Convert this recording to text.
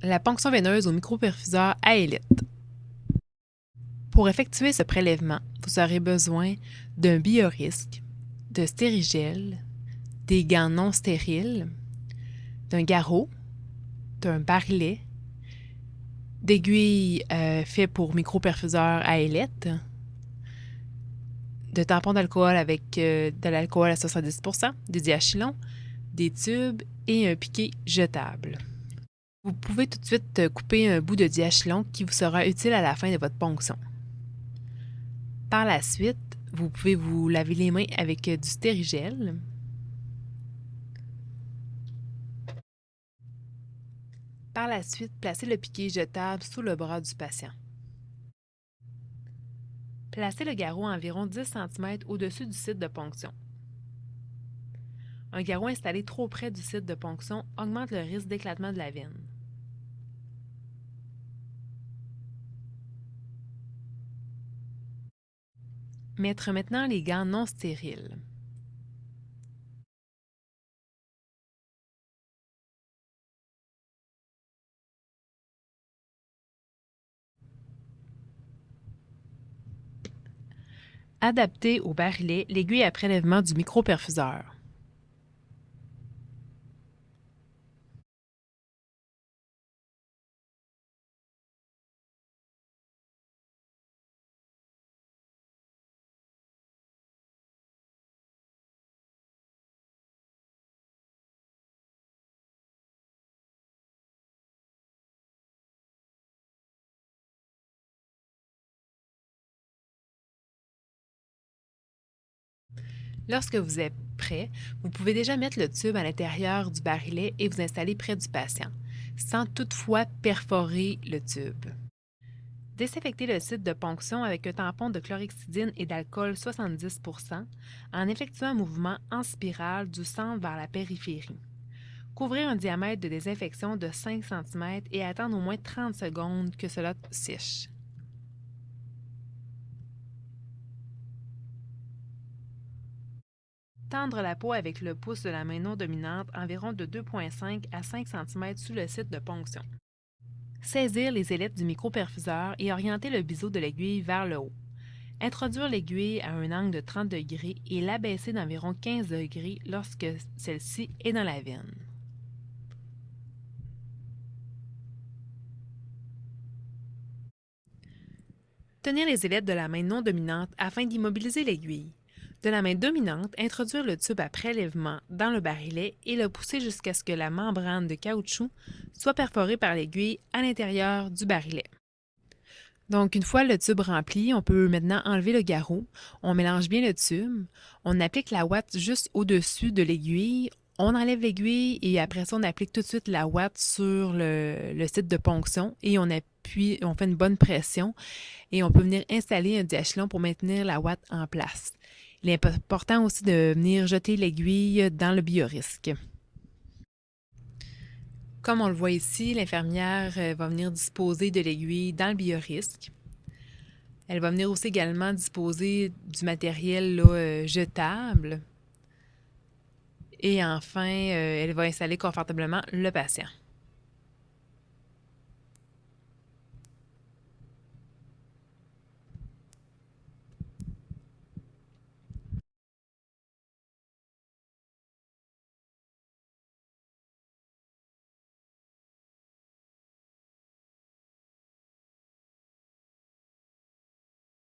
La ponction veineuse au microperfuseur à élite. Pour effectuer ce prélèvement, vous aurez besoin d'un biorisque, de stérigel, des gants non stériles, d'un garrot, d'un barillet, d'aiguilles faits pour microperfuseur à ailette, de tampons d'alcool avec de l'alcool à 70%, des diachylons, des tubes et un piquet jetable. Vous pouvez tout de suite couper un bout de diachylon qui vous sera utile à la fin de votre ponction. Par la suite, vous pouvez vous laver les mains avec du stérigel. Par la suite, placez le piquet jetable sous le bras du patient. Placez le garrot à environ 10 cm au-dessus du site de ponction. Un garrot installé trop près du site de ponction augmente le risque d'éclatement de la veine. Mettre maintenant les gants non stériles. Adapter au barillet l'aiguille à prélèvement du microperfuseur. Lorsque vous êtes prêt, vous pouvez déjà mettre le tube à l'intérieur du barillet et vous installer près du patient, sans toutefois perforer le tube. Désinfectez le site de ponction avec un tampon de chlorhexidine et d'alcool 70% en effectuant un mouvement en spirale du centre vers la périphérie. Couvrez un diamètre de désinfection de 5 cm et attendre au moins 30 secondes que cela sèche. Tendre la peau avec le pouce de la main non dominante environ de 2,5 à 5 cm sous le site de ponction. Saisir les ailettes du microperfuseur et orienter le biseau de l'aiguille vers le haut. Introduire l'aiguille à un angle de 30 degrés et l'abaisser d'environ 15 degrés lorsque celle-ci est dans la veine. Tenir les ailettes de la main non dominante afin d'immobiliser l'aiguille. De la main dominante, introduire le tube à prélèvement dans le barillet et le pousser jusqu'à ce que la membrane de caoutchouc soit perforée par l'aiguille à l'intérieur du barillet. Donc, une fois le tube rempli, on peut maintenant enlever le garrot. On mélange bien le tube. On applique la ouate juste au-dessus de l'aiguille. On enlève l'aiguille et après ça, on applique tout de suite la ouate sur le site de ponction et on appuie, on fait une bonne pression et on peut venir installer un diachylon pour maintenir la ouate en place. Il est important aussi de venir jeter l'aiguille dans le biorisque. Comme on le voit ici, l'infirmière va venir disposer de l'aiguille dans le biorisque. Elle va venir aussi également disposer du matériel là, jetable. Et enfin, elle va installer confortablement le patient.